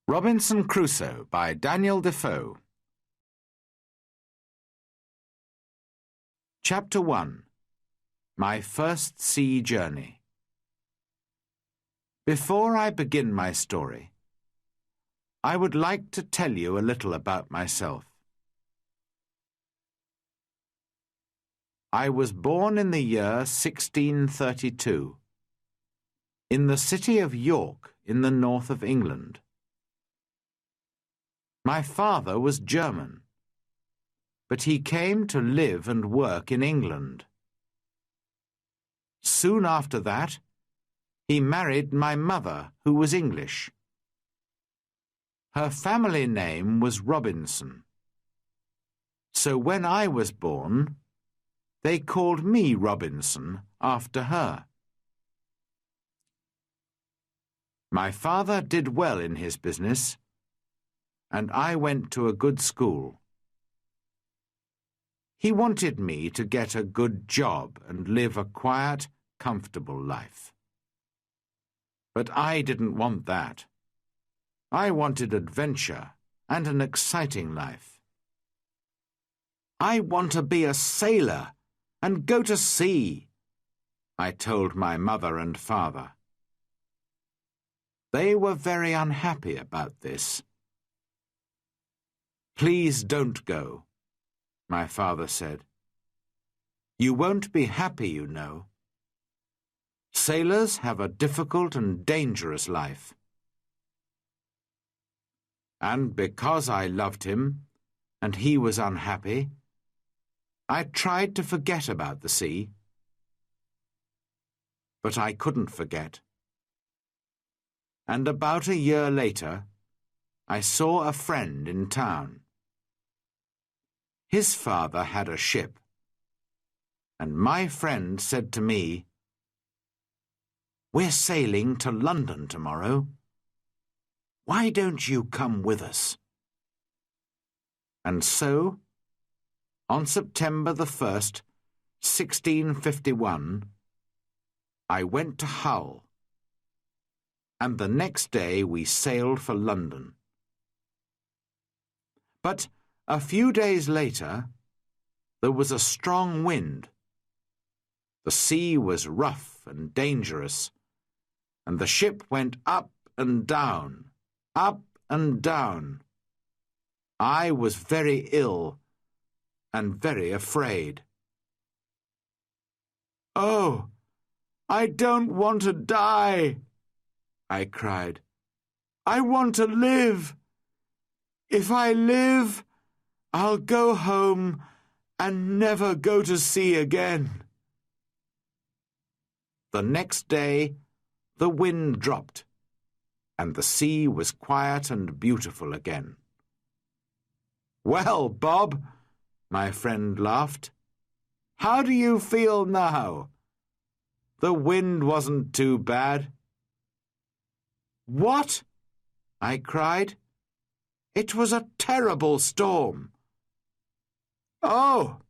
Robinson Crusoe by Daniel Defoe. Chapter 1. My First Sea Journey. Before I begin my story, I would like to tell you a little about myself. I was born in the year 1632, in the city of York in the north of England. My father was German, but he came to live and work in England. Soon after that, he married my mother, who was English. Her family name was Robinson. So when I was born, they called me Robinson after her. My father did well in his business, and I went to a good school. He wanted me to get a good job and live a quiet, comfortable life. But I didn't want that. I wanted adventure and an exciting life. I want to be a sailor and go to sea, I told my mother and father. They were very unhappy about this. Please don't go, my father said. You won't be happy, you know. Sailors have a difficult and dangerous life. And because I loved him, and he was unhappy, I tried to forget about the sea. But I couldn't forget. And about a year later, I saw a friend in town. His father had a ship, and my friend said to me, "We're sailing to London tomorrow. Why don't you come with us?" And so, on September the 1st, 1651, I went to Hull, and the next day we sailed for London. But a few days later, there was a strong wind. The sea was rough and dangerous, and the ship went up and down, up and down. I was very ill and very afraid. "Oh, I don't want to die," I cried. "I want to live. If I live, I'll go home and never go to sea again." The next day, the wind dropped, and the sea was quiet and beautiful again. "Well, Bob," my friend laughed, "how do you feel now? The wind wasn't too bad." "What?" I cried. "It was a terrible storm." "Oh,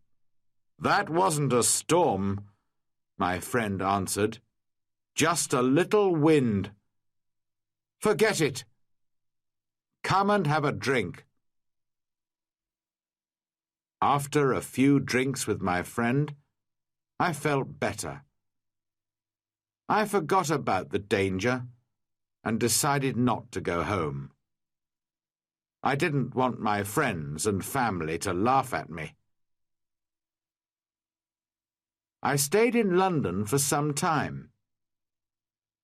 that wasn't a storm," my friend answered. "Just a little wind. Forget it. Come and have a drink." After a few drinks with my friend, I felt better. I forgot about the danger and decided not to go home. I didn't want my friends and family to laugh at me. I stayed in London for some time,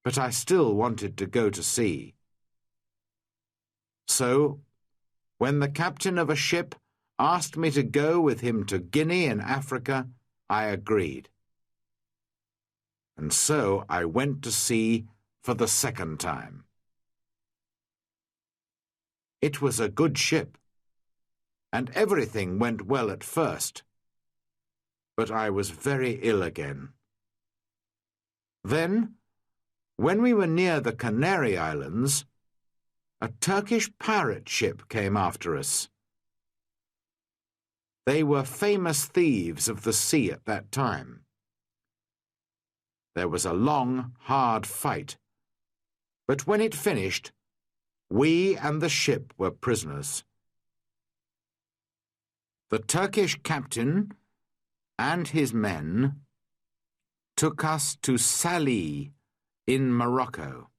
but I still wanted to go to sea. So, when the captain of a ship asked me to go with him to Guinea in Africa, I agreed. And so I went to sea for the second time. It was a good ship, and everything went well at first. But I was very ill again. Then, when we were near the Canary Islands, a Turkish pirate ship came after us. They were famous thieves of the sea at that time. There was a long, hard fight, but when it finished, We and the ship were prisoners. The Turkish captain and his men took us to Salih in Morocco.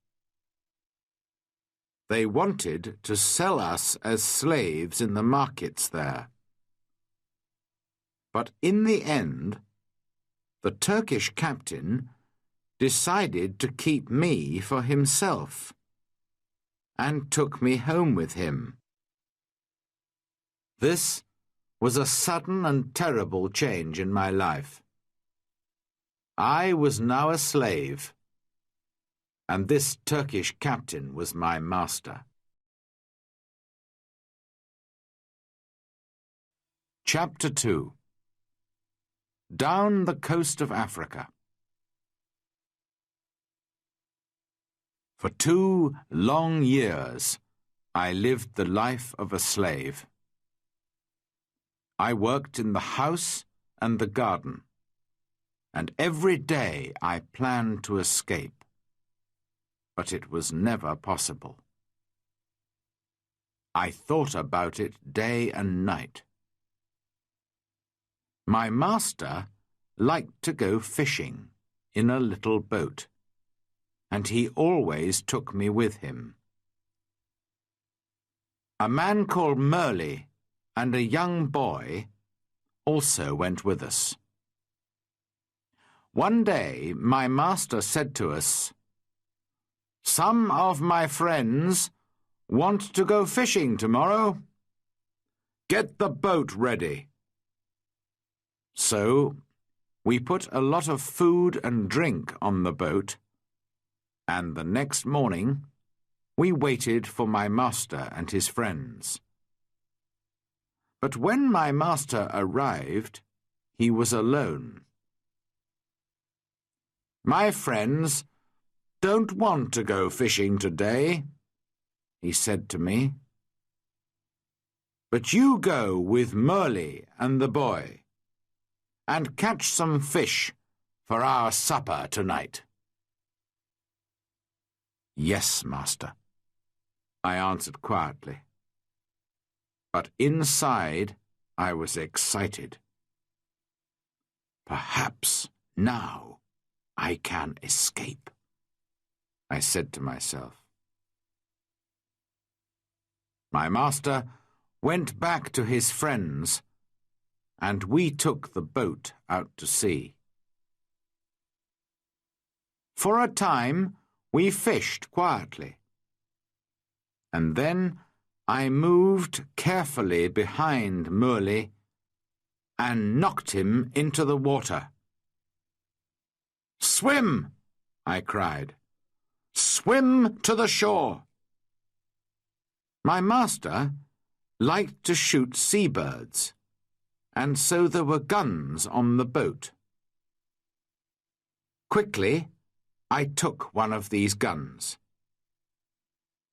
They wanted to sell us as slaves in the markets there. But in the end, the Turkish captain decided to keep me for himself and took me home with him. This was a sudden and terrible change in my life. I was now a slave, and this Turkish captain was my master. Chapter 2. Down the coast of Africa. For 2 long years, I lived the life of a slave. I worked in the house and the garden, and every day I planned to escape, but it was never possible. I thought about it day and night. My master liked to go fishing in a little boat, and he always took me with him. A man called Merle and a young boy also went with us. One day my master said to us, "Some of my friends want to go fishing tomorrow. Get the boat ready." So we put a lot of food and drink on the boat, and the next morning we waited for my master and his friends. But when my master arrived, he was alone. "My friends don't want to go fishing today," he said to me. "But you go with Merle and the boy, and catch some fish for our supper tonight." "Yes, master," I answered quietly. But inside I was excited. "Perhaps now I can escape," I said to myself. My master went back to his friends, and we took the boat out to sea. For a time we fished quietly, and then I moved carefully behind Merle and knocked him into the water. "Swim!" I cried. "Swim to the shore!" My master liked to shoot seabirds, and so there were guns on the boat. Quickly, I took one of these guns.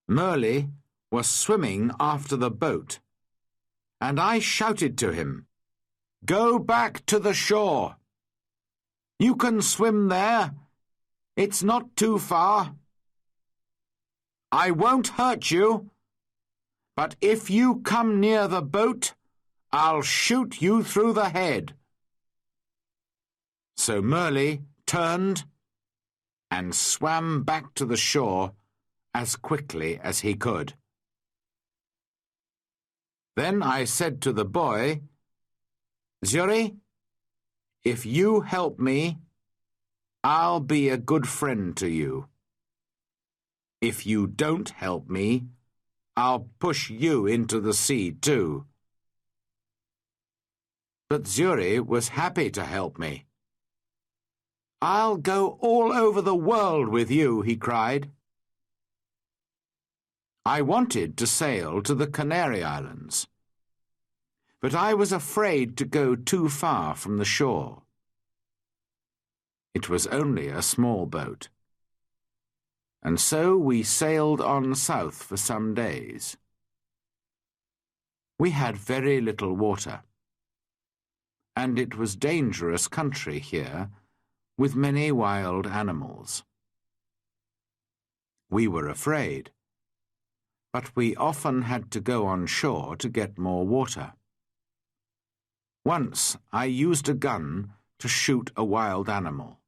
Merle was swimming after the boat, and I shouted to him, "Go back to the shore. You can swim there. It's not too far. I won't hurt you, but if you come near the boat, I'll shoot you through the head." So Merle turned and swam back to the shore as quickly as he could. Then I said to the boy, "Zuri, if you help me, I'll be a good friend to you. If you don't help me, I'll push you into the sea too." But Zuri was happy to help me. "I'll go all over the world with you," he cried. I wanted to sail to the Canary Islands, but I was afraid to go too far from the shore. It was only a small boat, and so we sailed on south for some days. We had very little water, and it was dangerous country here, with many wild animals. We were afraid, but we often had to go on shore to get more water. Once I used a gun to shoot a wild animal.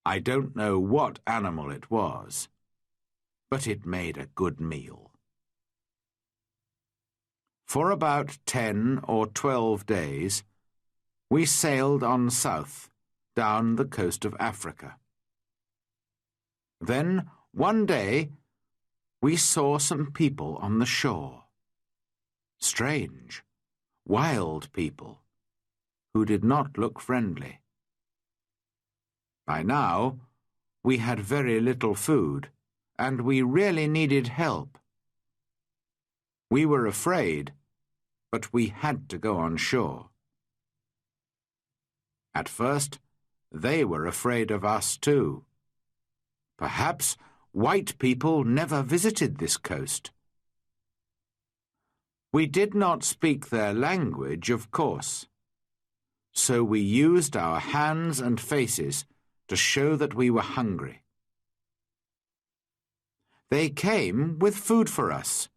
I don't know what animal it was, but it made a good meal. For about 10 or 12 days, we sailed on south, down the coast of Africa. Then, one day, we saw some people on the shore. Strange, wild people, who did not look friendly. By now, we had very little food, and we really needed help. We were afraid, but we had to go on shore. At first, they were afraid of us too. Perhaps white people never visited this coast. We did not speak their language, of course, so we used our hands and faces to show that we were hungry. They came with food for us,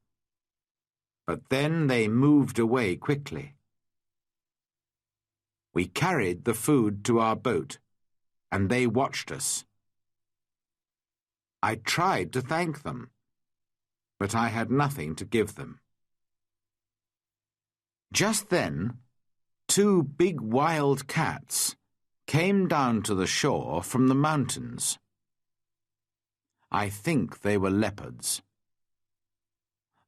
but then they moved away quickly. We carried the food to our boat, and they watched us. I tried to thank them, but I had nothing to give them. Just then, 2 big wild cats came down to the shore from the mountains. I think they were leopards.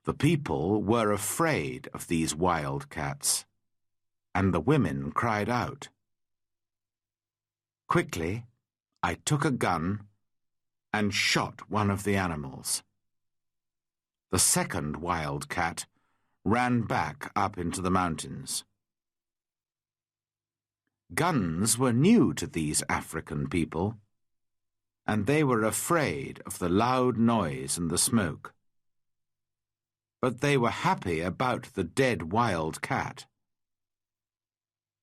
The people were afraid of these wild cats, and the women cried out. Quickly, I took a gun and shot one of the animals. The second wild cat ran back up into the mountains. Guns were new to these African people, and they were afraid of the loud noise and the smoke. But they were happy about the dead wild cat.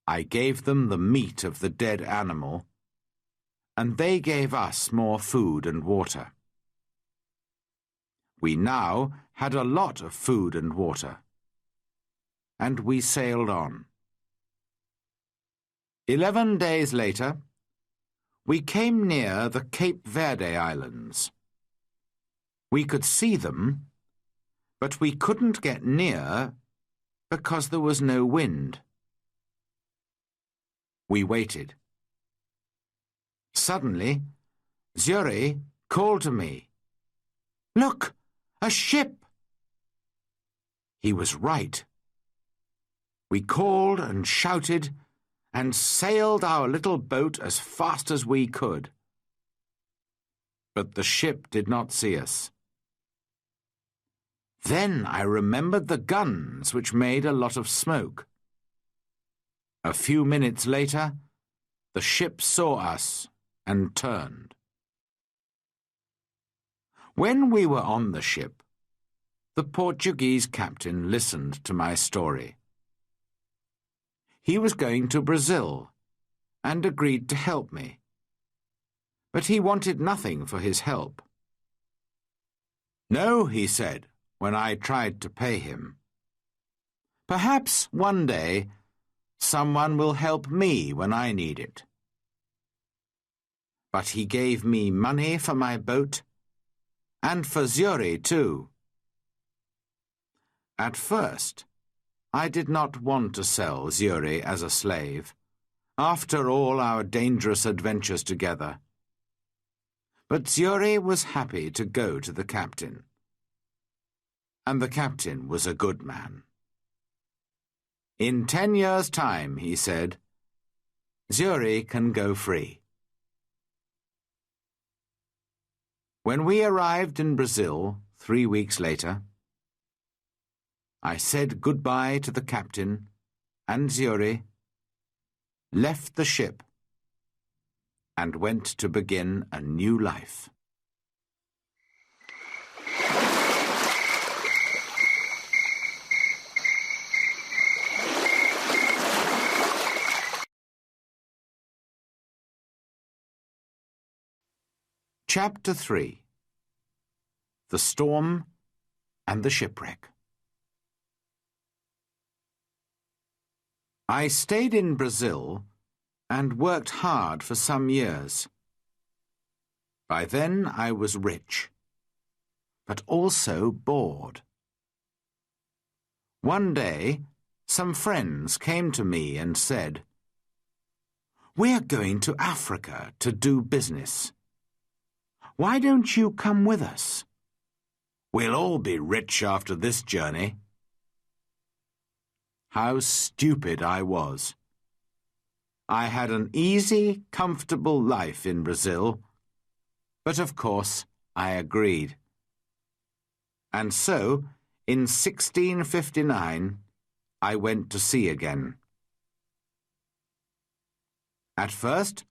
I gave them the meat of the dead animal, and they gave us more food and water. We now had a lot of food and water, and we sailed on. 11 days later, we came near the Cape Verde Islands. We could see them, but we couldn't get near because there was no wind. We waited. Suddenly, Zuri called to me, "Look, a ship!" He was right. We called and shouted and sailed our little boat as fast as we could. But the ship did not see us. Then I remembered the guns which made a lot of smoke. A few minutes later, the ship saw us and turned. When we were on the ship, the Portuguese captain listened to my story. He was going to Brazil and agreed to help me, but he wanted nothing for his help. "No," he said, when I tried to pay him. "Perhaps one day someone will help me when I need it." But he gave me money for my boat and for Zuri too. At first, I did not want to sell Zuri as a slave, after all our dangerous adventures together. But Zuri was happy to go to the captain. And the captain was a good man. "In 10 years' time," he said, "Zuri can go free." When we arrived in Brazil 3 weeks later, I said goodbye to the captain and Zuri, left the ship, and went to begin a new life. Chapter 3. The Storm and the shipwreck. I stayed in Brazil and worked hard for some years. By then I was rich, but also bored. One day, some friends came to me and said, "We're going to Africa to do business. Why don't you come with us? We'll all be rich after this journey." How stupid I was. I had an easy, comfortable life in Brazil, but of course I agreed. And so, in 1659, I went to sea again. At first,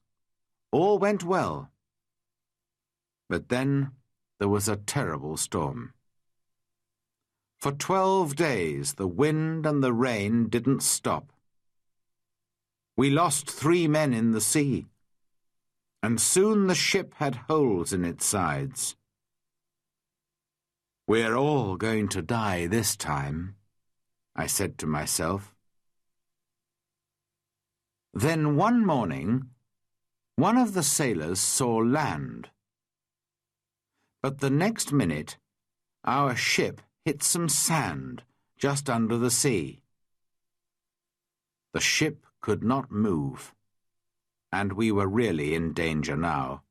all went well. But then there was a terrible storm. For 12 days the wind and the rain didn't stop. We lost 3 men in the sea, and soon the ship had holes in its sides. "We're all going to die this time," I said to myself. Then one morning, one of the sailors saw land. But the next minute, our ship hit some sand just under the sea. The ship could not move, and we were really in danger now.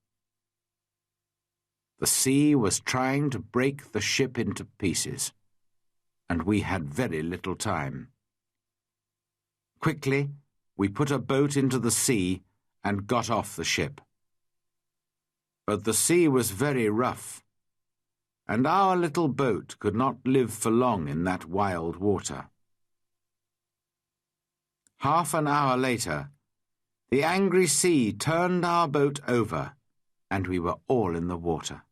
The sea was trying to break the ship into pieces, and we had very little time. Quickly, we put a boat into the sea and got off the ship. But the sea was very rough, and our little boat could not live for long in that wild water. Half an hour later, the angry sea turned our boat over, and we were all in the water.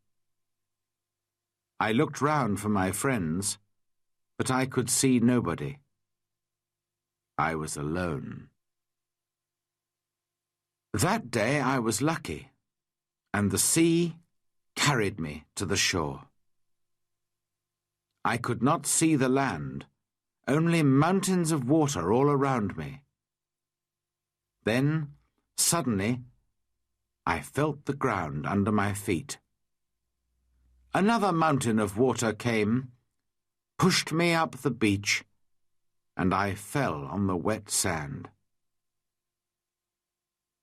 I looked round for my friends, but I could see nobody. I was alone. That day I was lucky, and the sea carried me to the shore. I could not see the land, only mountains of water all around me. Then, suddenly, I felt the ground under my feet. Another mountain of water came, pushed me up the beach, and I fell on the wet sand.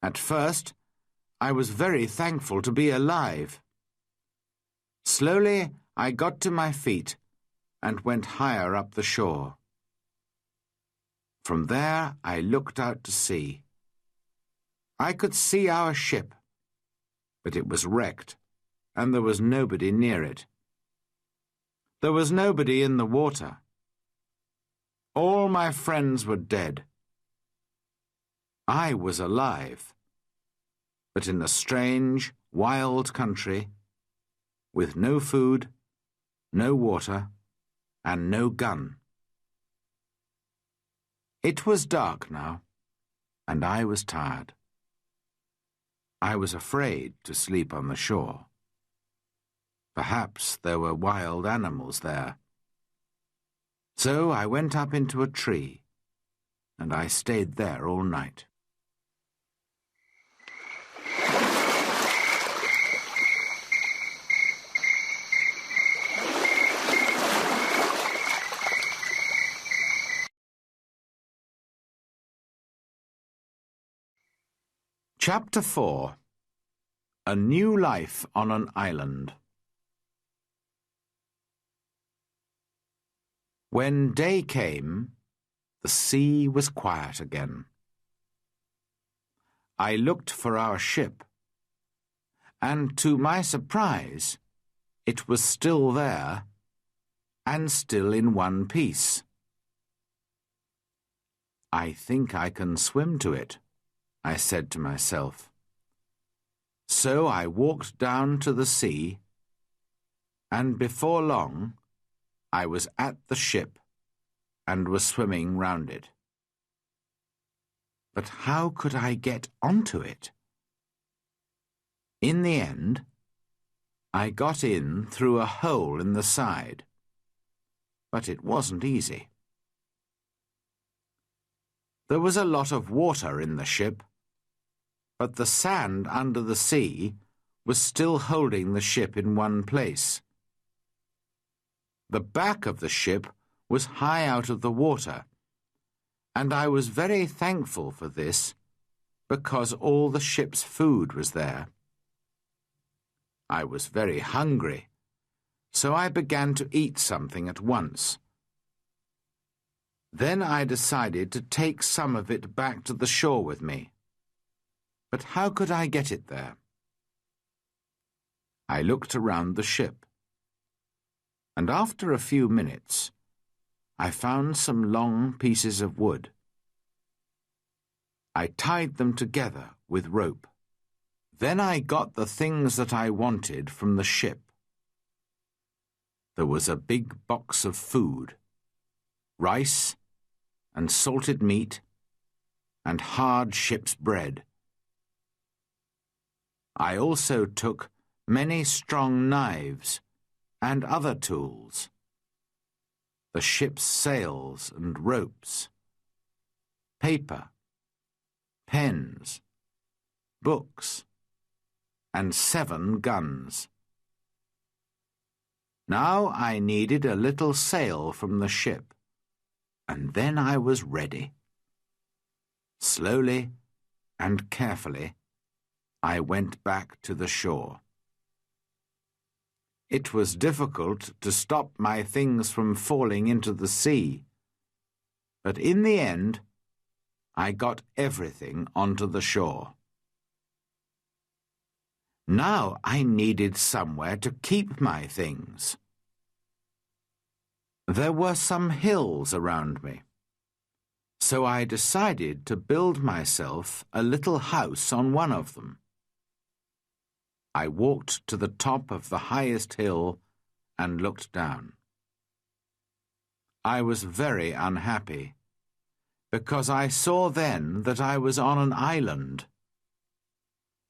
At first, I was very thankful to be alive. Slowly, I got to my feet and went higher up the shore. From there, I looked out to sea. I could see our ship, but it was wrecked, and there was nobody near it. There was nobody in the water. All my friends were dead. I was alive, but in a strange, wild country, with no food, no water, and no gun. It was dark now, and I was tired. I was afraid to sleep on the shore. Perhaps there were wild animals there. So I went up into a tree, and I stayed there all night. Chapter 4. A New Life on an Island. When day came, the sea was quiet again. I looked for our ship, and to my surprise, it was still there, and still in one piece. "I think I can swim to it," I said to myself. So I walked down to the sea, and before long I was at the ship and was swimming round it. But how could I get onto it? In the end, I got in through a hole in the side, but it wasn't easy. There was a lot of water in the ship, but the sand under the sea was still holding the ship in one place. The back of the ship was high out of the water, and I was very thankful for this because all the ship's food was there. I was very hungry, so I began to eat something at once. Then I decided to take some of it back to the shore with me. But how could I get it there? I looked around the ship, and after a few minutes, I found some long pieces of wood. I tied them together with rope. Then I got the things that I wanted from the ship. There was a big box of food, rice and salted meat and hard ship's bread. I also took many strong knives and other tools, the ship's sails and ropes, paper, pens, books, and 7 guns. Now I needed a little sail from the ship, and then I was ready. Slowly and carefully, I went back to the shore. It was difficult to stop my things from falling into the sea, but in the end, I got everything onto the shore. Now I needed somewhere to keep my things. There were some hills around me, so I decided to build myself a little house on one of them. I walked to the top of the highest hill and looked down. I was very unhappy, because I saw then that I was on an island.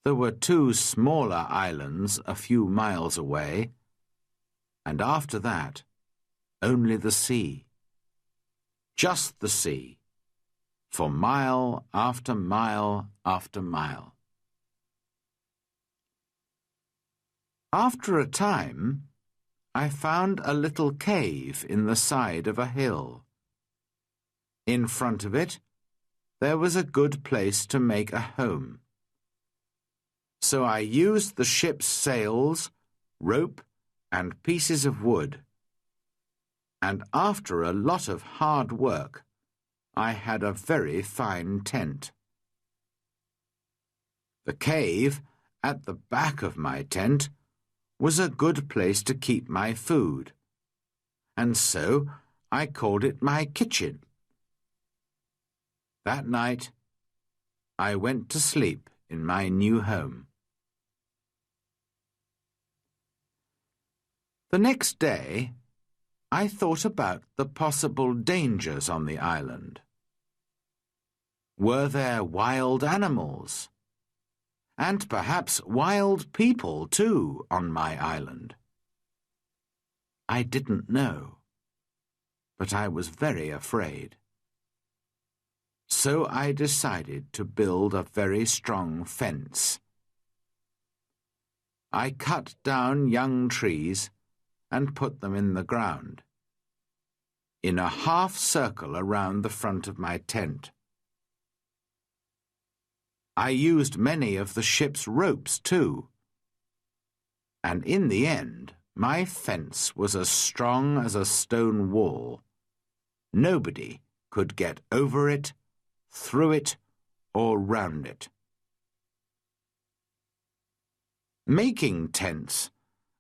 There were 2 smaller islands a few miles away, and after that, only the sea. Just the sea, for mile after mile after mile. After a time, I found a little cave in the side of a hill. In front of it, there was a good place to make a home. So I used the ship's sails, rope, and pieces of wood. And after a lot of hard work, I had a very fine tent. The cave at the back of my tent was a good place to keep my food, and so I called it my kitchen. That night, I went to sleep in my new home. The next day, I thought about the possible dangers on the island. Were there wild animals? And perhaps wild people, too, on my island? I didn't know, but I was very afraid. So I decided to build a very strong fence. I cut down young trees and put them in the ground, in a half circle around the front of my tent. I used many of the ship's ropes too, and in the end my fence was as strong as a stone wall. Nobody could get over it, through it, or round it. Making tents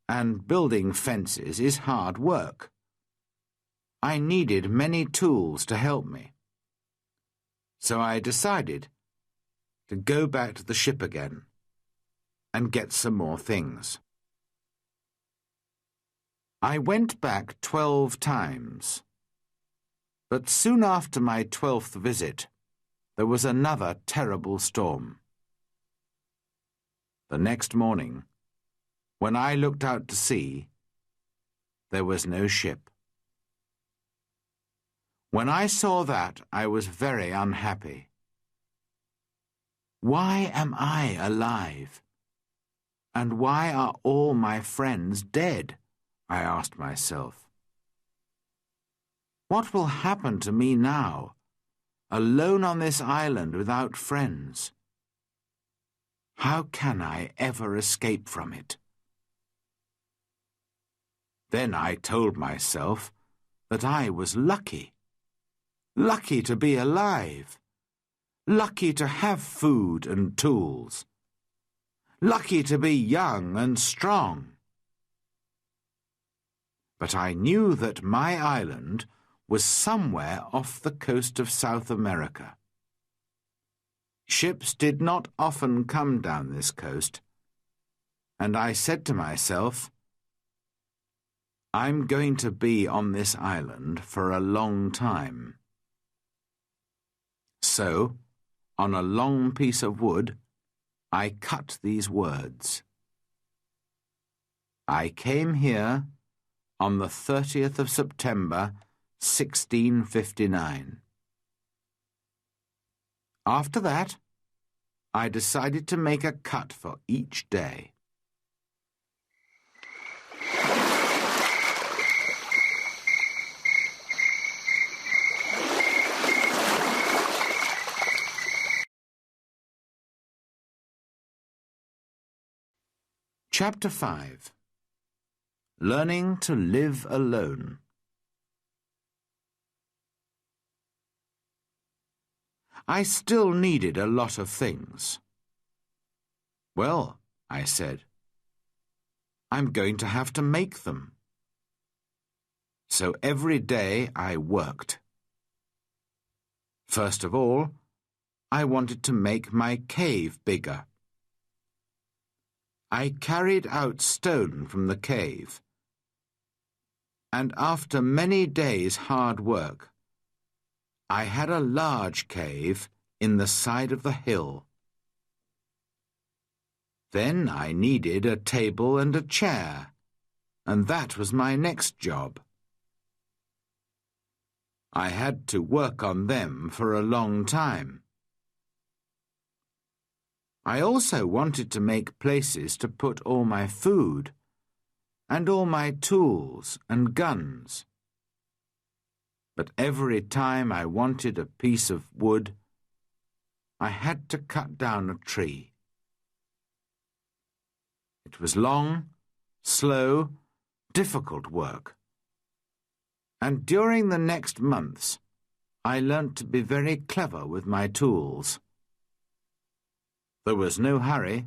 and building fences is hard work. I needed many tools to help me. So I decided to go back to the ship again and get some more things. I went back 12 times, but soon after my 12th visit, there was another terrible storm. The next morning, when I looked out to sea, there was no ship. When I saw that, I was very unhappy. Why am I alive? And why are all my friends dead? I asked myself. What will happen to me now, alone on this island without friends? How can I ever escape from it? Then I told myself that I was lucky. Lucky to be alive. Lucky to have food and tools. Lucky to be young and strong. But I knew that my island was somewhere off the coast of South America. Ships did not often come down this coast, and I said to myself, I'm going to be on this island for a long time. So, on a long piece of wood, I cut these words. I came here on the 30th of September, 1659. After that, I decided to make a cut for each day. Chapter 5. Learning to live alone. I still needed a lot of things. Well, I said, I'm going to have to make them. So every day I worked. First of all, I wanted to make my cave bigger. I carried out stone from the cave, and after many days' hard work, I had a large cave in the side of the hill. Then I needed a table and a chair, and that was my next job. I had to work on them for a long time. I also wanted to make places to put all my food and all my tools and guns. But every time I wanted a piece of wood, I had to cut down a tree. It was long, slow, difficult work. And during the next months, I learnt to be very clever with my tools. There was no hurry.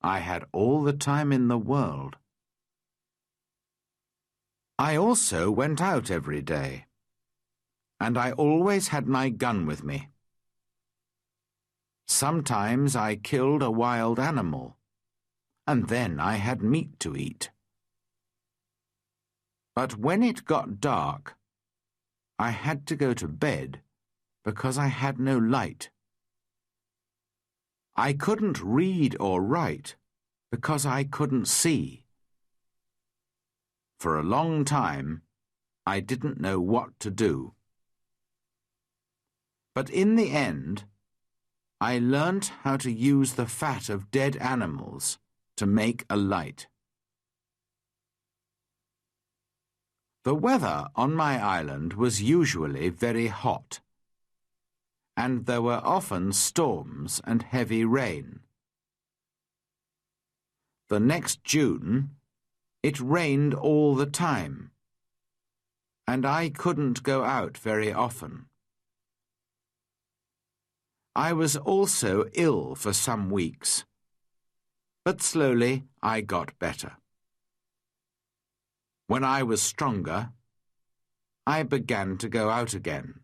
I had all the time in the world. I also went out every day, and I always had my gun with me. Sometimes I killed a wild animal, and then I had meat to eat. But when it got dark, I had to go to bed because I had no light. I couldn't read or write because I couldn't see. For a long time, I didn't know what to do. But in the end, I learnt how to use the fat of dead animals to make a light. The weather on my island was usually very hot, and there were often storms and heavy rain. The next June, it rained all the time, and I couldn't go out very often. I was also ill for some weeks, but slowly I got better. When I was stronger, I began to go out again.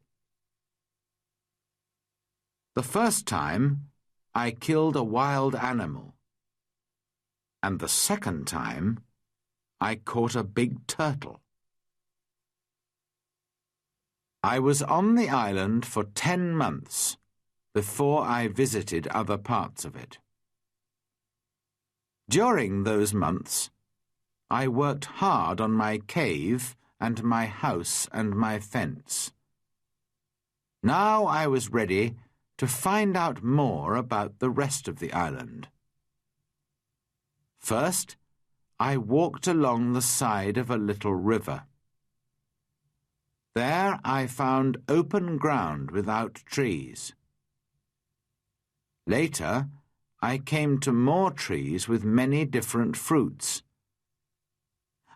The first time, I killed a wild animal, and the second time, I caught a big turtle. I was on the island for 10 months before I visited other parts of it. During those months, I worked hard on my cave and my house and my fence. Now I was ready to find out more about the rest of the island. First, I walked along the side of a little river. There I found open ground without trees. Later, I came to more trees with many different fruits.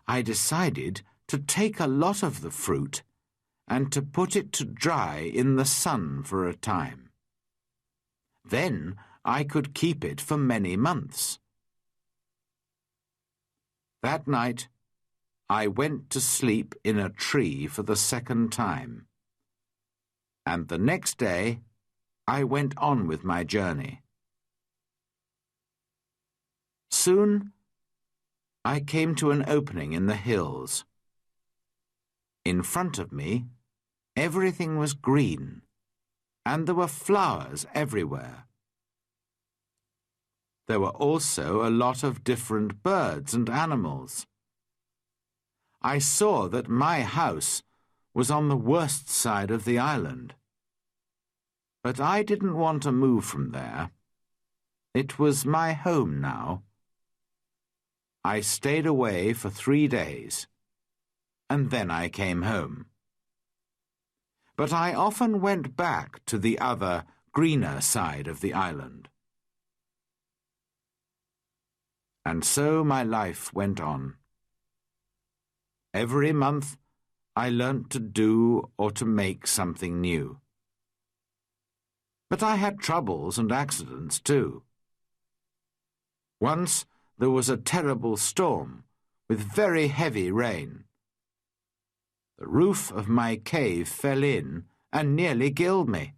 I decided to take a lot of the fruit and to put it to dry in the sun for a time. Then I could keep it for many months. That night, I went to sleep in a tree for the second time, and the next day I went on with my journey. Soon, I came to an opening in the hills. In front of me, everything was green, and there were flowers everywhere. There were also a lot of different birds and animals. I saw that my house was on the worst side of the island. But I didn't want to move from there. It was my home now. I stayed away for 3 days, and then I came home. But I often went back to the other, greener side of the island. And so my life went on. Every month I learnt to do or to make something new. But I had troubles and accidents too. Once there was a terrible storm with very heavy rain. The roof of my cave fell in and nearly killed me.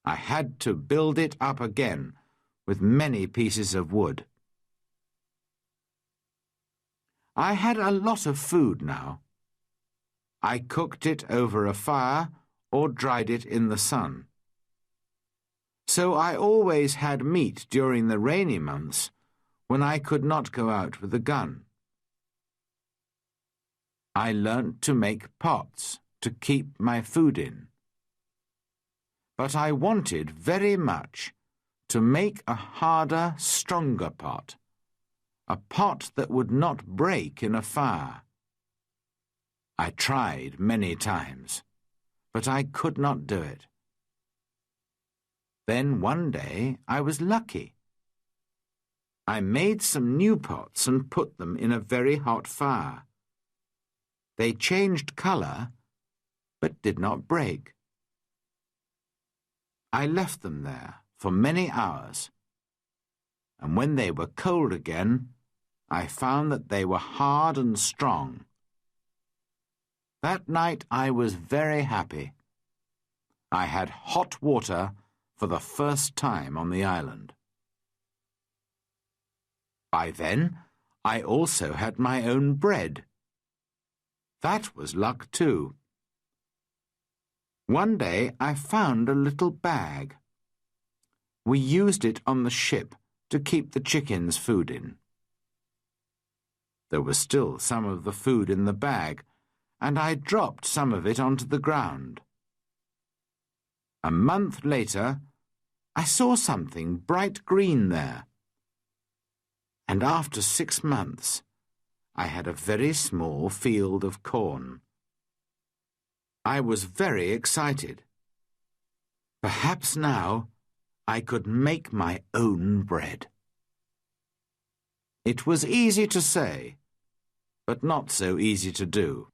I had to build it up again with many pieces of wood. I had a lot of food now. I cooked it over a fire or dried it in the sun. So I always had meat during the rainy months when I could not go out with a gun. I learnt to make pots to keep my food in. But I wanted very much to make a harder, stronger pot, a pot that would not break in a fire. I tried many times, but I could not do it. Then one day I was lucky. I made some new pots and put them in a very hot fire. They changed colour, but did not break. I left them there for many hours, and when they were cold again, I found that they were hard and strong. That night I was very happy. I had hot water for the first time on the island. By then, I also had my own bread. That was luck too. One day I found a little bag. We used it on the ship to keep the chickens' food in. There was still some of the food in the bag, and I dropped some of it onto the ground. A month later, I saw something bright green there. And after 6 months, I had a very small field of corn. I was very excited. Perhaps now I could make my own bread. It was easy to say, but not so easy to do.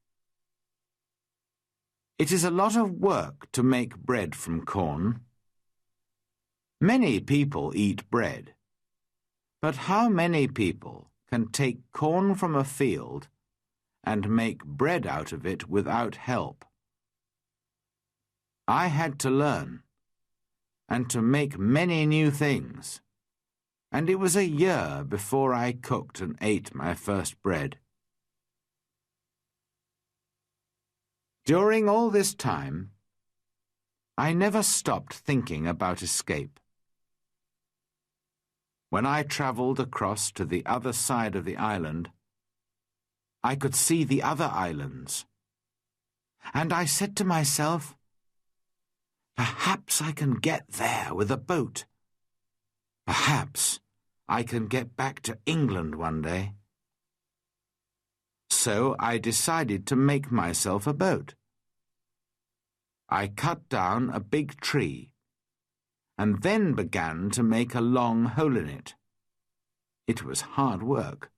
It is a lot of work to make bread from corn. Many people eat bread, but how many people can take corn from a field and make bread out of it without help? I had to learn, and to make many new things, and it was a year before I cooked and ate my first bread. During all this time, I never stopped thinking about escape. When I travelled across to the other side of the island, I could see the other islands, and I said to myself, Perhaps I can get there with a boat. Perhaps I can get back to England one day. So I decided to make myself a boat. I cut down a big tree and then began to make a long hole in it. It was hard work.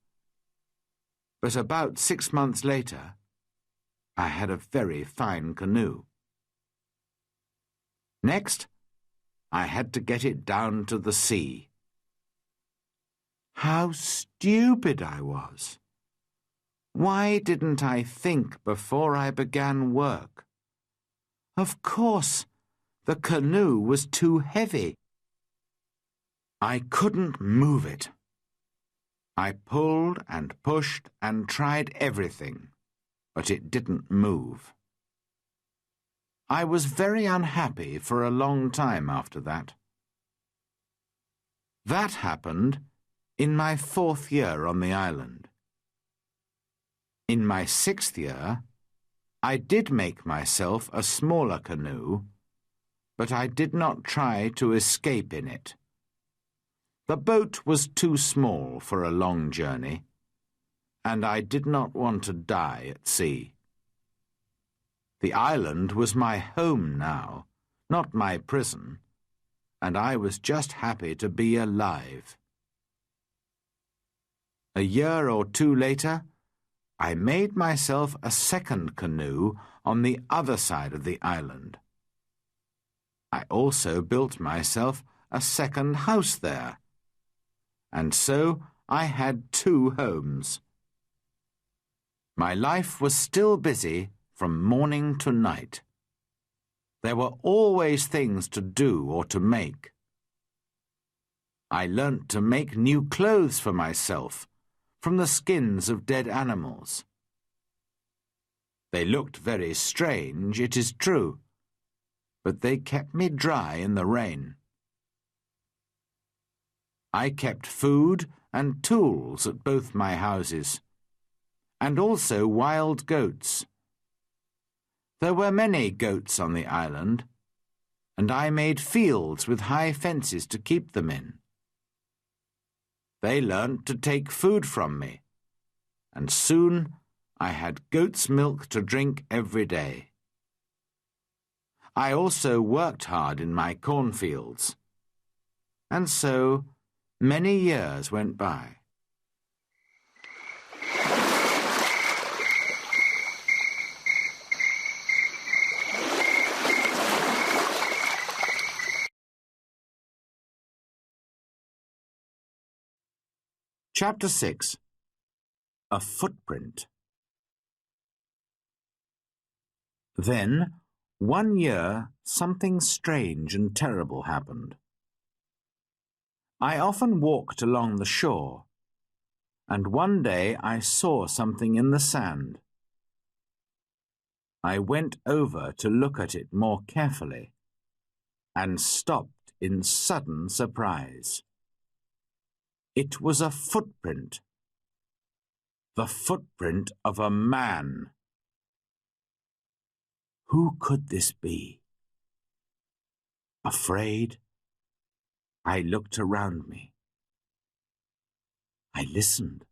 But about 6 months later, I had a very fine canoe. Next, I had to get it down to the sea. How stupid I was! Why didn't I think before I began work? Of course, the canoe was too heavy. I couldn't move it. I pulled and pushed and tried everything, but it didn't move. I was very unhappy for a long time after that. That happened in my 4th year on the island. In my 6th year, I did make myself a smaller canoe, but I did not try to escape in it. The boat was too small for a long journey, and I did not want to die at sea. The island was my home now, not my prison, and I was just happy to be alive. A year or 2 later, I made myself a second canoe on the other side of the island. I also built myself a second house there, and so I had 2 homes. My life was still busy from morning to night. There were always things to do or to make. I learnt to make new clothes for myself from the skins of dead animals. They looked very strange, it is true, but they kept me dry in the rain. I kept food and tools at both my houses, and also wild goats. There were many goats on the island, and I made fields with high fences to keep them in. They learnt to take food from me, and soon I had goat's milk to drink every day. I also worked hard in my cornfields, and so many years went by. Chapter 6. A Footprint. Then, one year, something strange and terrible happened. I often walked along the shore, and one day I saw something in the sand. I went over to look at it more carefully, and stopped in sudden surprise. It was a footprint. The footprint of a man. Who could this be? Afraid, I looked around me. I listened.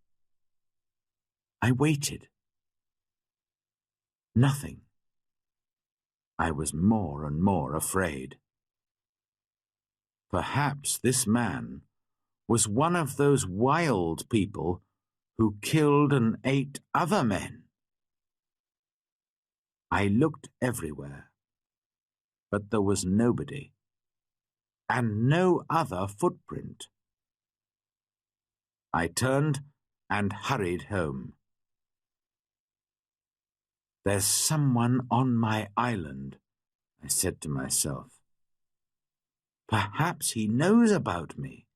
I waited. Nothing. I was more and more afraid. Perhaps this man was one of those wild people who killed and ate other men. I looked everywhere, but there was nobody, and no other footprint. I turned and hurried home. There's someone on my island, I said to myself. Perhaps he knows about me.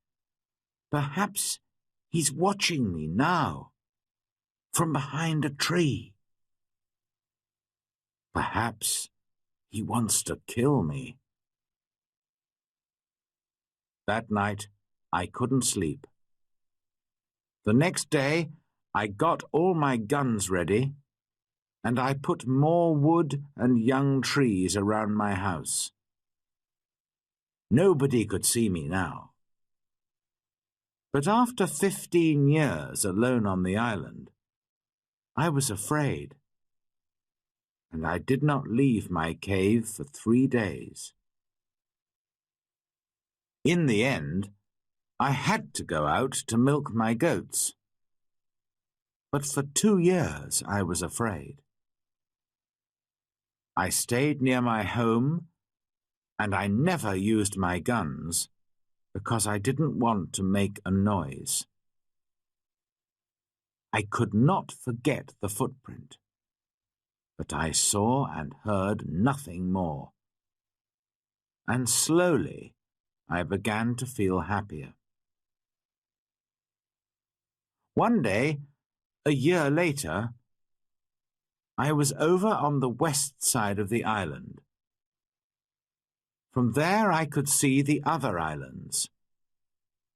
Perhaps he's watching me now, from behind a tree. Perhaps he wants to kill me. That night, I couldn't sleep. The next day, I got all my guns ready, and I put more wood and young trees around my house. Nobody could see me now. But after 15 years alone on the island, I was afraid, and I did not leave my cave for 3 days. In the end, I had to go out to milk my goats. But for 2 years I was afraid. I stayed near my home, and I never used my guns because I didn't want to make a noise. I could not forget the footprint, but I saw and heard nothing more. And slowly I began to feel happier. One day, a year later, I was over on the west side of the island. From there I could see the other islands,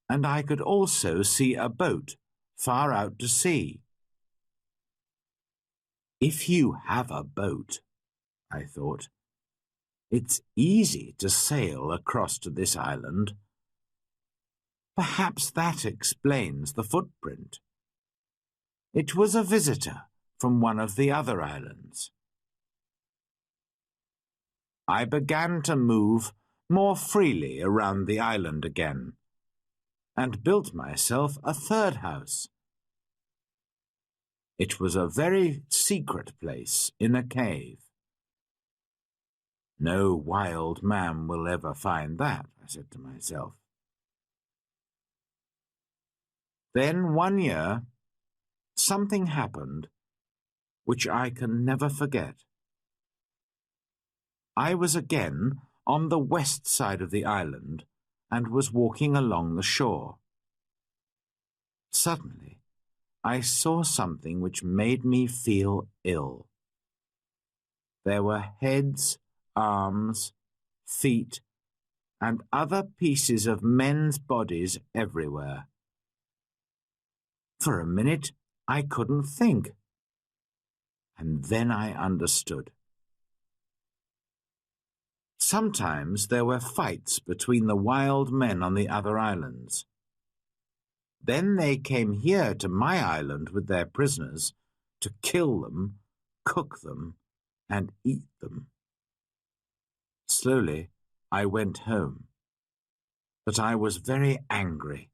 and I could also see a boat far out to sea. If you have a boat, I thought, it's easy to sail across to this island. Perhaps that explains the footprint. It was a visitor from one of the other islands. I began to move more freely around the island again, and built myself a third house. It was a very secret place in a cave. No wild man will ever find that, I said to myself. Then one year, something happened which I can never forget. I was again on the west side of the island and was walking along the shore. Suddenly, I saw something which made me feel ill. There were heads, arms, feet, and other pieces of men's bodies everywhere. For a minute, I couldn't think, and then I understood. Sometimes there were fights between the wild men on the other islands. Then they came here to my island with their prisoners to kill them, cook them, and eat them. Slowly, I went home, but I was very angry.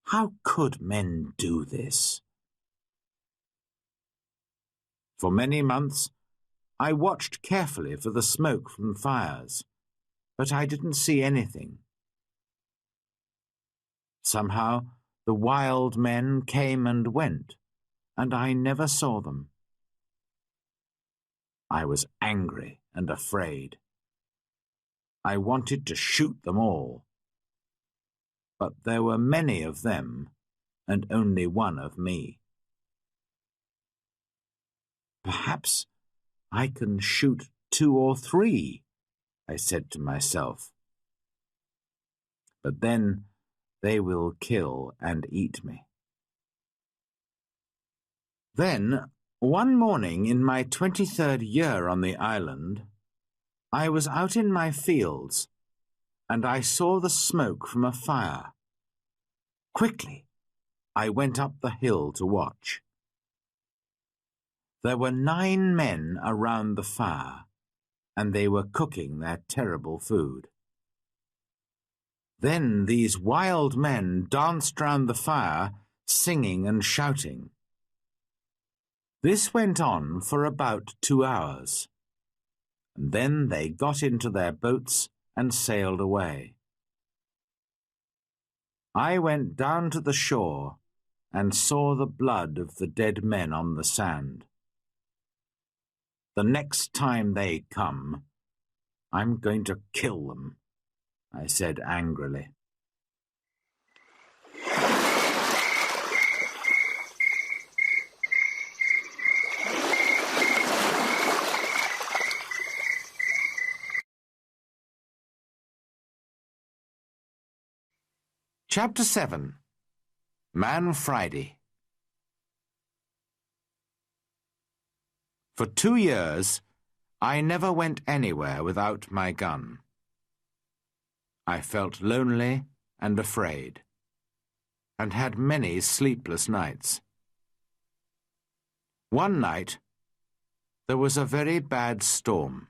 How could men do this? For many months, I watched carefully for the smoke from fires, but I didn't see anything. Somehow, the wild men came and went, and I never saw them. I was angry and afraid. I wanted to shoot them all. But there were many of them, and only one of me. Perhaps I can shoot 2 or 3, I said to myself. But then they will kill and eat me. Then, one morning in my 23rd year on the island, I was out in my fields, and I saw the smoke from a fire. Quickly, I went up the hill to watch. There were 9 men around the fire, and they were cooking their terrible food. Then these wild men danced round the fire, singing and shouting. This went on for about 2 hours, and then they got into their boats and sailed away. I went down to the shore and saw the blood of the dead men on the sand. The next time they come, I'm going to kill them, I said angrily. Chapter 7. Man Friday. For 2 years, I never went anywhere without my gun. I felt lonely and afraid, and had many sleepless nights. One night, there was a very bad storm,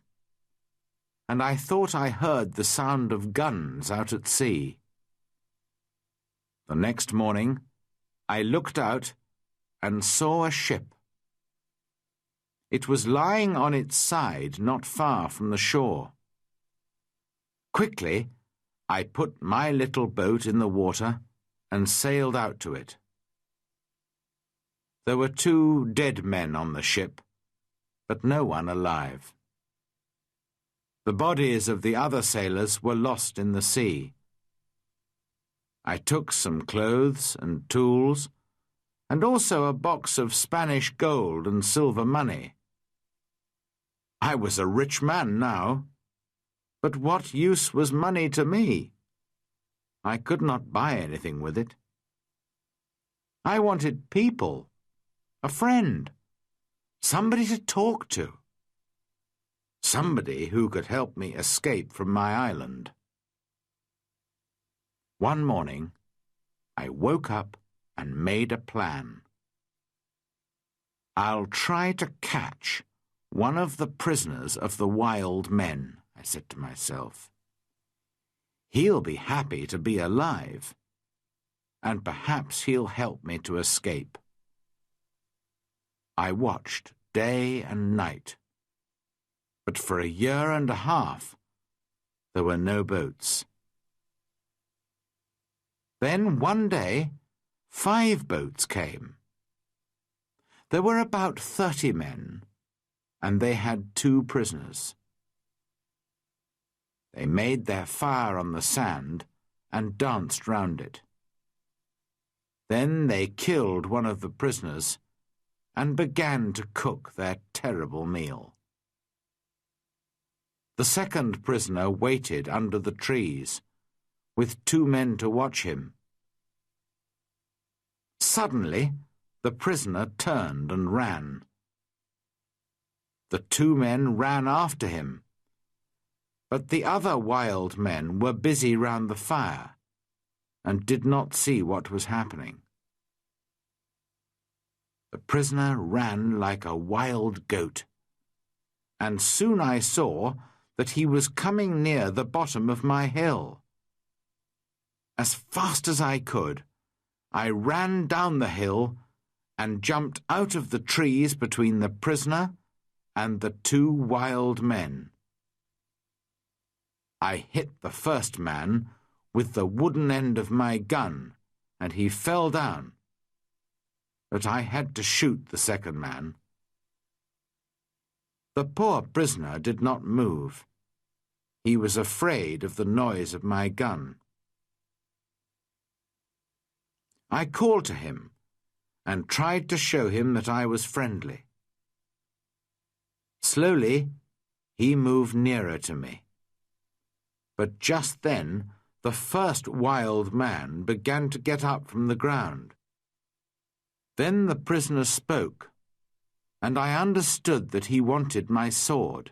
and I thought I heard the sound of guns out at sea. The next morning, I looked out and saw a ship. It was lying on its side not far from the shore. Quickly, I put my little boat in the water and sailed out to it. There were 2 dead men on the ship, but no one alive. The bodies of the other sailors were lost in the sea. I took some clothes and tools, and also a box of Spanish gold and silver money. I was a rich man now, but what use was money to me? I could not buy anything with it. I wanted people, a friend, somebody to talk to, somebody who could help me escape from my island. One morning, I woke up and made a plan. I'll try to catch one of the prisoners of the wild men, I said to myself. He'll be happy to be alive, and perhaps he'll help me to escape. I watched day and night, but for 1.5 years there were no boats. Then one day 5 boats came. There were about 30 men, and they had 2 prisoners. They made their fire on the sand and danced round it. Then they killed one of the prisoners and began to cook their terrible meal. The second prisoner waited under the trees, with 2 men to watch him. Suddenly, the prisoner turned and ran. The 2 men ran after him, but the other wild men were busy round the fire and did not see what was happening. The prisoner ran like a wild goat, and soon I saw that he was coming near the bottom of my hill. As fast as I could, I ran down the hill and jumped out of the trees between the prisoner and the 2 wild men. I hit the first man with the wooden end of my gun, and he fell down. But I had to shoot the second man. The poor prisoner did not move. He was afraid of the noise of my gun. I called to him and tried to show him that I was friendly. Slowly, he moved nearer to me. But just then, the first wild man began to get up from the ground. Then the prisoner spoke, and I understood that he wanted my sword.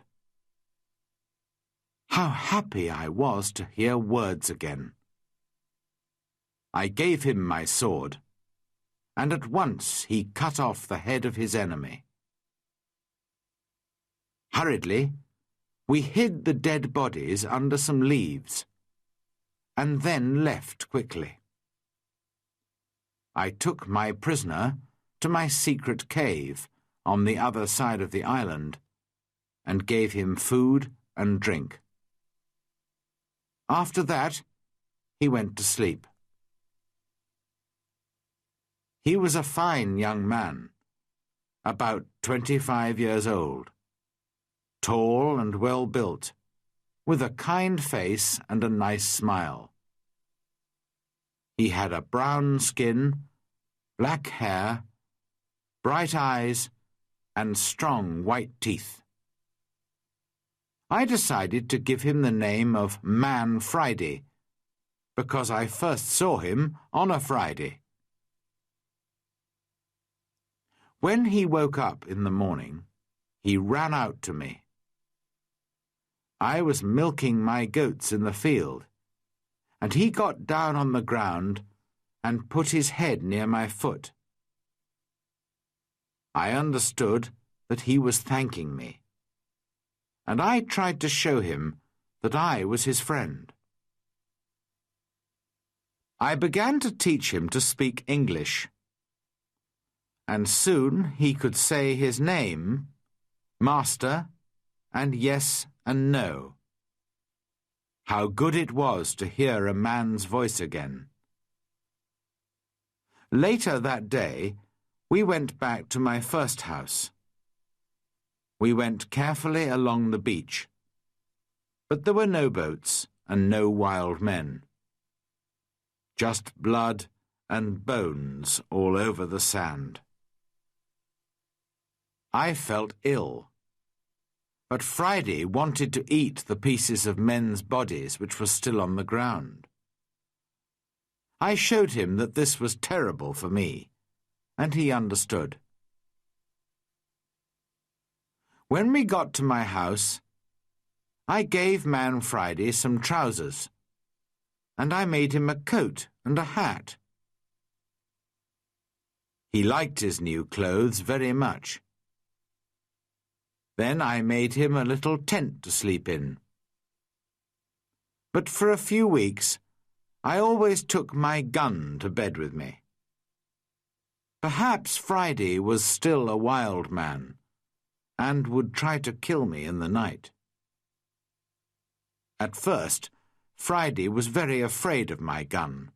How happy I was to hear words again. I gave him my sword, and at once he cut off the head of his enemy. Hurriedly, we hid the dead bodies under some leaves, and then left quickly. I took my prisoner to my secret cave on the other side of the island, and gave him food and drink. After that, he went to sleep. He was a fine young man, about 25 years old, tall and well-built, with a kind face and a nice smile. He had a brown skin, black hair, bright eyes, and strong white teeth. I decided to give him the name of Man Friday, because I first saw him on a Friday. When he woke up in the morning, he ran out to me. I was milking my goats in the field, and he got down on the ground and put his head near my foot. I understood that he was thanking me, and I tried to show him that I was his friend. I began to teach him to speak English, and soon he could say his name, Master, and yes and no. How good it was to hear a man's voice again. Later that day, we went back to my first house. We went carefully along the beach, but there were no boats and no wild men. Just blood and bones all over the sand. I felt ill, but Friday wanted to eat the pieces of men's bodies which were still on the ground. I showed him that this was terrible for me, and he understood. When we got to my house, I gave Man Friday some trousers, and I made him a coat and a hat. He liked his new clothes very much. Then I made him a little tent to sleep in. But for a few weeks, I always took my gun to bed with me. Perhaps Friday was still a wild man, and would try to kill me in the night. At first, Friday was very afraid of my gun.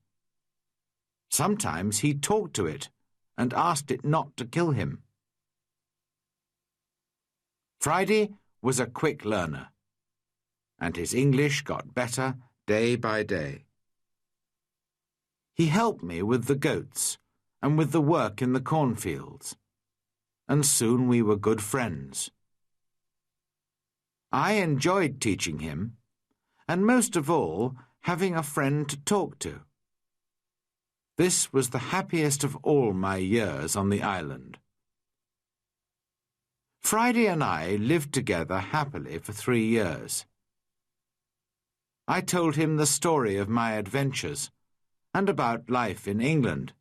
Sometimes he talked to it and asked it not to kill him. Friday was a quick learner, and his English got better day by day. He helped me with the goats and with the work in the cornfields, and soon we were good friends. I enjoyed teaching him, and most of all, having a friend to talk to. This was the happiest of all my years on the island. Friday and I lived together happily for 3 years. I told him the story of my adventures and about life in England,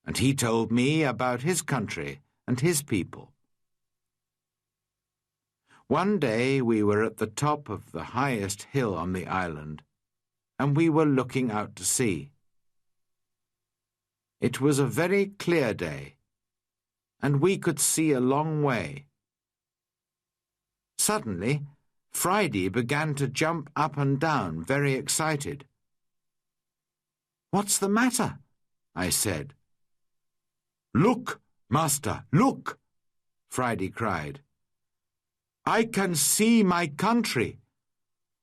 and he told me about his country and his people. One day we were at the top of the highest hill on the island, and we were looking out to sea. It was a very clear day, and we could see a long way. Suddenly, Friday began to jump up and down, very excited. "What's the matter?" I said. "Look, Master, look!" Friday cried. "I can see my country.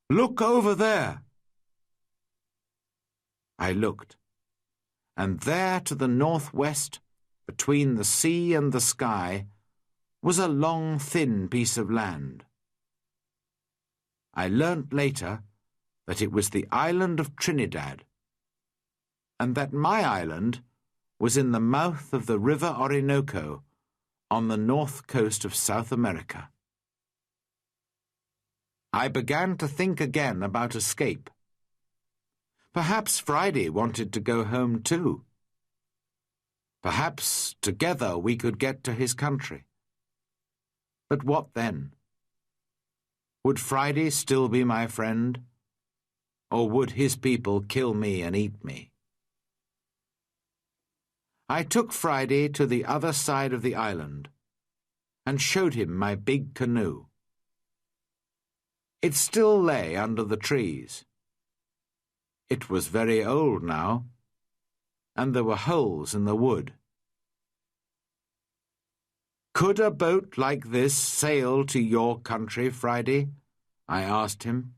Look over there." I looked, and there to the northwest, between the sea and the sky, was a long, thin piece of land. I learnt later that it was the island of Trinidad, and that my island was in the mouth of the river Orinoco on the north coast of South America. I began to think again about escape. Perhaps Friday wanted to go home too. Perhaps together we could get to his country. But what then? Would Friday still be my friend? Or would his people kill me and eat me? I took Friday to the other side of the island and showed him my big canoe. It still lay under the trees. It was very old now, and there were holes in the wood. "Could a boat like this sail to your country, Friday?" I asked him.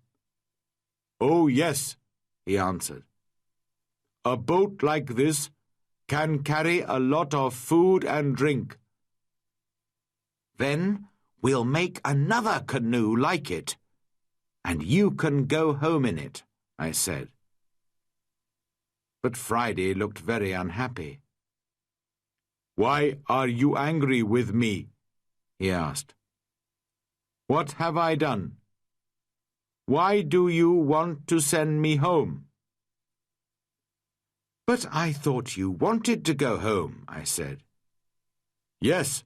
"Oh, yes," he answered. "A boat like this can carry a lot of food and drink." "Then we'll make another canoe like it, and you can go home in it," I said. But Friday looked very unhappy. "Why are you angry with me?" he asked. "What have I done?" Why do you want to send me home?" "But I thought you wanted to go home," I said. "Yes,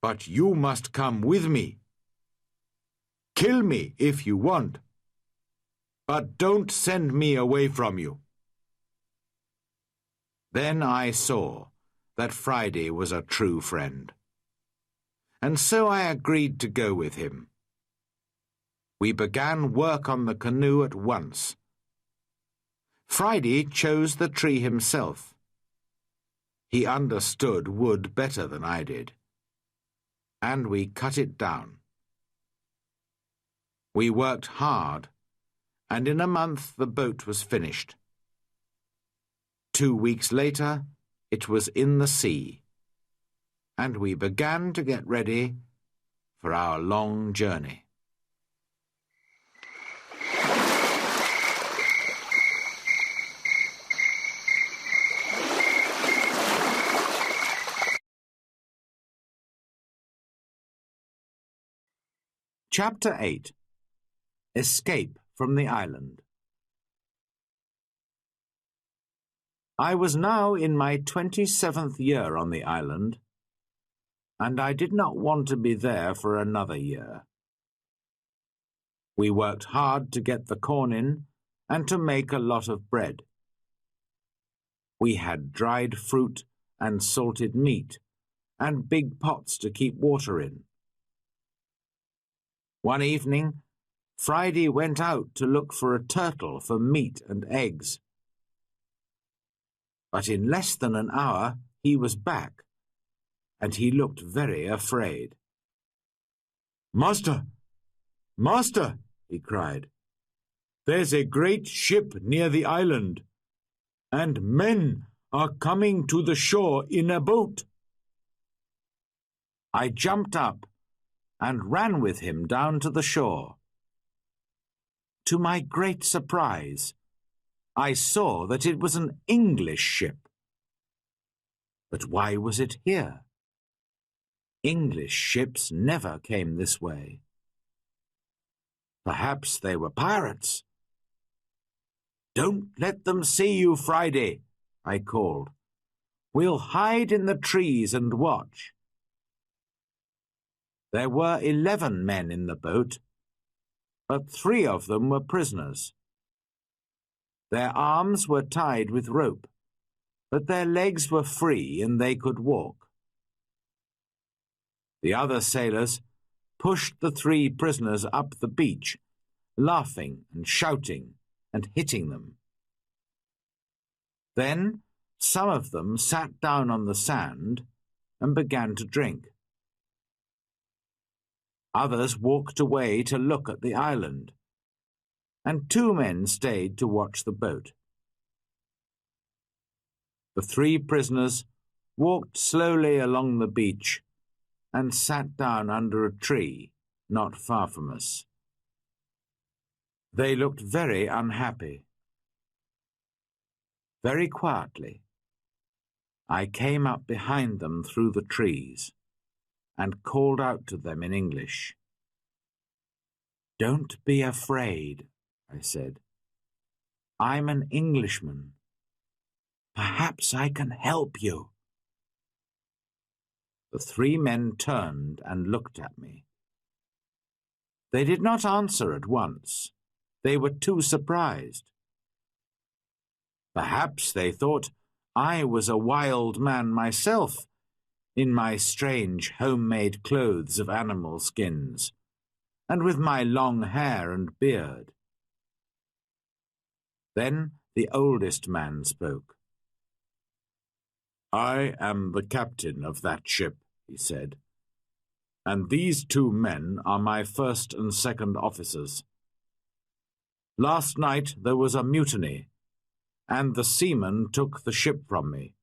but you must come with me. Kill me if you want, but don't send me away from you." Then I saw that Friday was a true friend, and so I agreed to go with him. We began work on the canoe at once. Friday chose the tree himself. He understood wood better than I did, and we cut it down. We worked hard, and in a month the boat was finished. 2 weeks later, it was in the sea, and we began to get ready for our long journey. Chapter 8. Escape from the Island. I was now in my 27th year on the island, and I did not want to be there for another year. We worked hard to get the corn in and to make a lot of bread. We had dried fruit and salted meat, and big pots to keep water in. One evening, Friday went out to look for a turtle for meat and eggs. But in less than an hour he was back, and he looked very afraid. "Master! Master!" he cried. "There's a great ship near the island, and men are coming to the shore in a boat." I jumped up and ran with him down to the shore. To my great surprise, I saw that it was an English ship. But why was it here? English ships never came this way. Perhaps they were pirates. "Don't let them see you, Friday," I called. "We'll hide in the trees and watch." There were 11 men in the boat, but 3 of them were prisoners. Their arms were tied with rope, but their legs were free and they could walk. The other sailors pushed the 3 prisoners up the beach, laughing and shouting and hitting them. Then some of them sat down on the sand and began to drink. Others walked away to look at the island, and 2 men stayed to watch the boat. The 3 prisoners walked slowly along the beach and sat down under a tree not far from us. They looked very unhappy. Very quietly, I came up behind them through the trees and called out to them in English. "Don't be afraid," I said. "I'm an Englishman. Perhaps I can help you." The 3 men turned and looked at me. They did not answer at once. They were too surprised. Perhaps they thought I was a wild man myself, in my strange homemade clothes of animal skins, and with my long hair and beard. Then the oldest man spoke. "I am the captain of that ship," he said, "and these 2 men are my first and second officers. Last night there was a mutiny, and the seamen took the ship from me.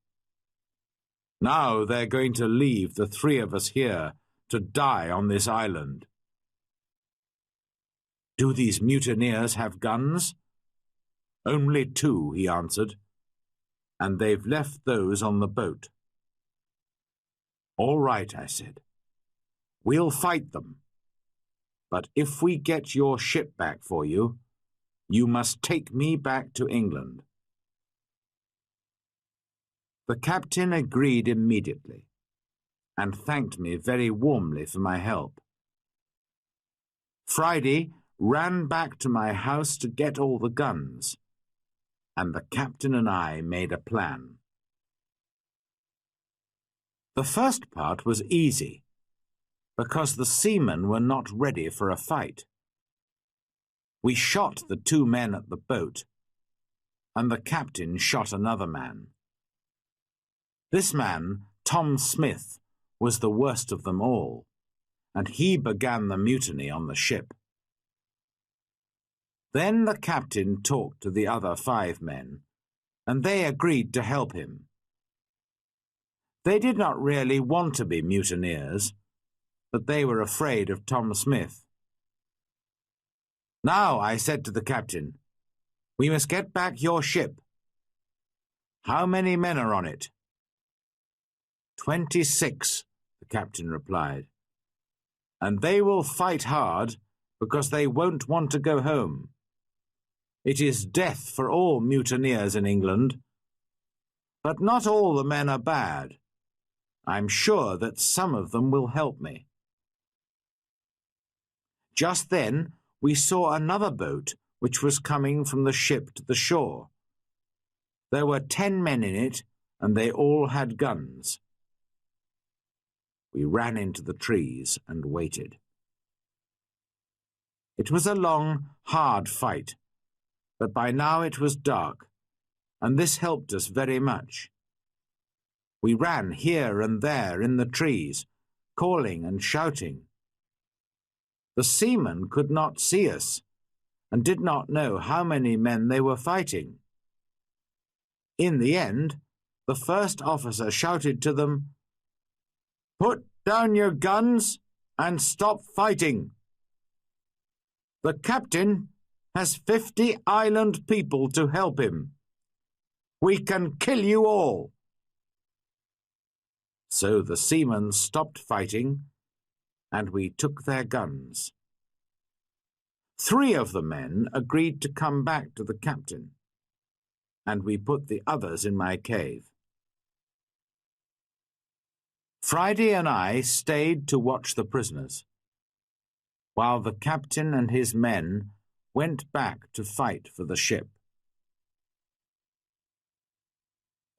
Now they're going to leave the 3 of us here to die on this island." "Do these mutineers have guns?" "Only 2, he answered, "and they've left those on the boat." "All right," I said. "We'll fight them." But if we get your ship back for you, you must take me back to England." The captain agreed immediately and thanked me very warmly for my help. Friday ran back to my house to get all the guns, and the captain and I made a plan. The first part was easy, because the seamen were not ready for a fight. We shot the 2 men at the boat, and the captain shot another man. This man, Tom Smith, was the worst of them all, and he began the mutiny on the ship. Then the captain talked to the other 5 men, and they agreed to help him. They did not really want to be mutineers, but they were afraid of Tom Smith. "Now," I said to the captain, "we must get back your ship. How many men are on it?" 26, the captain replied, "and they will fight hard because they won't want to go home. It is death for all mutineers in England. But not all the men are bad. I'm sure that some of them will help me." Just then we saw another boat which was coming from the ship to the shore. There were 10 men in it, and they all had guns. We ran into the trees and waited. It was a long, hard fight, but by now it was dark, and this helped us very much. We ran here and there in the trees, calling and shouting. The seamen could not see us, and did not know how many men they were fighting. In the end, the first officer shouted to them, "Put down your guns and stop fighting. The captain has 50 island people to help him. We can kill you all." So the seamen stopped fighting, and we took their guns. 3 of the men agreed to come back to the captain, and we put the others in my cave. Friday and I stayed to watch the prisoners, while the captain and his men went back to fight for the ship.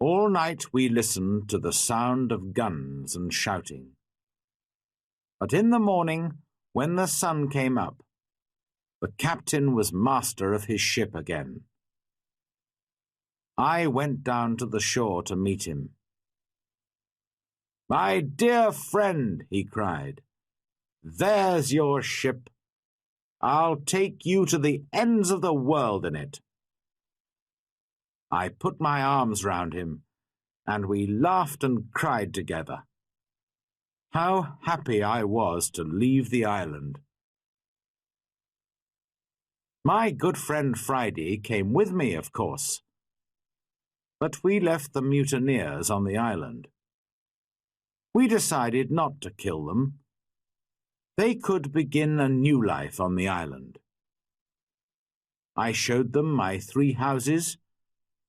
All night we listened to the sound of guns and shouting. But in the morning, when the sun came up, the captain was master of his ship again. I went down to the shore to meet him. "My dear friend," he cried, "there's your ship. I'll take you to the ends of the world in it." I put my arms round him, and we laughed and cried together. How happy I was to leave the island. My good friend Friday came with me, of course, but we left the mutineers on the island. We decided not to kill them. They could begin a new life on the island. I showed them my 3 houses,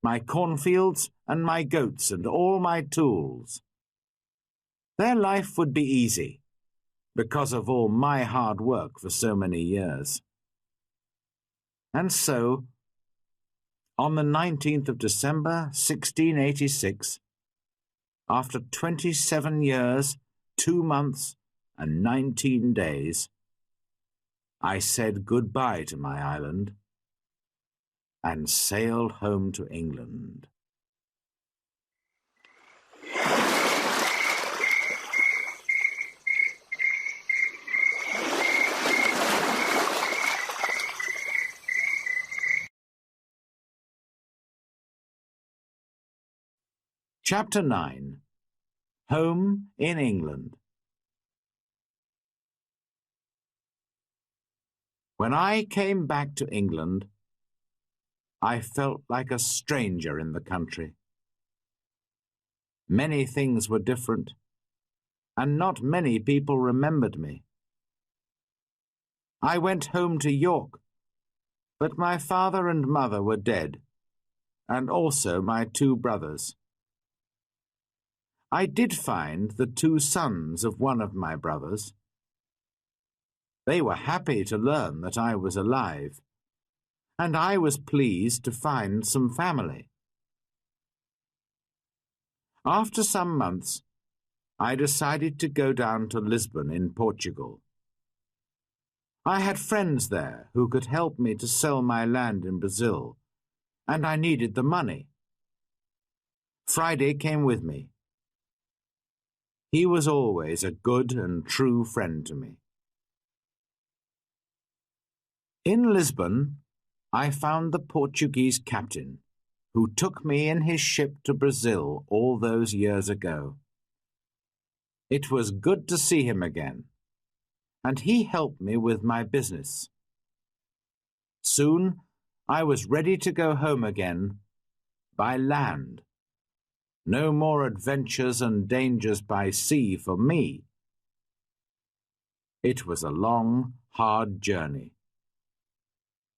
my cornfields, and my goats, and all my tools. Their life would be easy, because of all my hard work for so many years. And so, on the 19th of December, 1686, after 27 years, 2 months, and 19 days, I said goodbye to my island and sailed home to England. Chapter 9. Home in England. When I came back to England, I felt like a stranger in the country. Many things were different, and not many people remembered me. I went home to York, but my father and mother were dead, and also my 2 brothers. I did find the 2 sons of one of my brothers. They were happy to learn that I was alive, and I was pleased to find some family. After some months, I decided to go down to Lisbon in Portugal. I had friends there who could help me to sell my land in Brazil, and I needed the money. Friday came with me. He was always a good and true friend to me. In Lisbon, I found the Portuguese captain, who took me in his ship to Brazil all those years ago. It was good to see him again, and he helped me with my business. Soon I was ready to go home again by land. No more adventures and dangers by sea for me. It was a long, hard journey.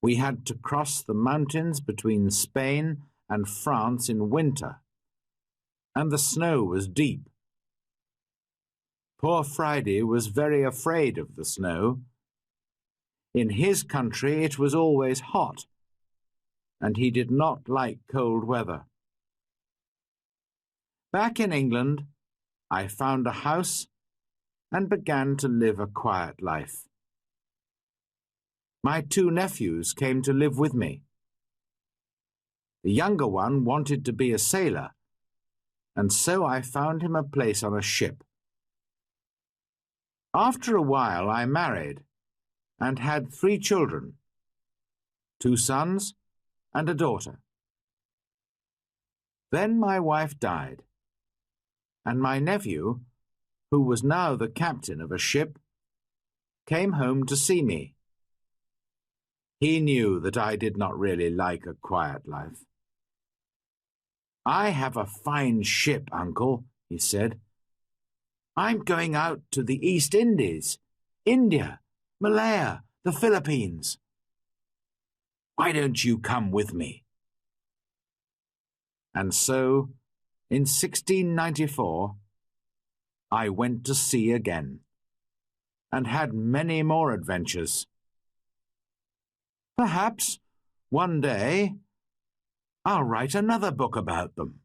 We had to cross the mountains between Spain and France in winter, and the snow was deep. Poor Friday was very afraid of the snow. In his country it was always hot, and he did not like cold weather. Back in England, I found a house and began to live a quiet life. My 2 nephews came to live with me. The younger one wanted to be a sailor, and so I found him a place on a ship. After a while I married and had 3 children, 2 sons and a daughter. Then my wife died, and my nephew, who was now the captain of a ship, came home to see me. He knew that I did not really like a quiet life. "I have a fine ship, Uncle," he said. "I'm going out to the East Indies, India, Malaya, the Philippines. Why don't you come with me?" And so, in 1694, I went to sea again, and had many more adventures. Perhaps, one day, I'll write another book about them.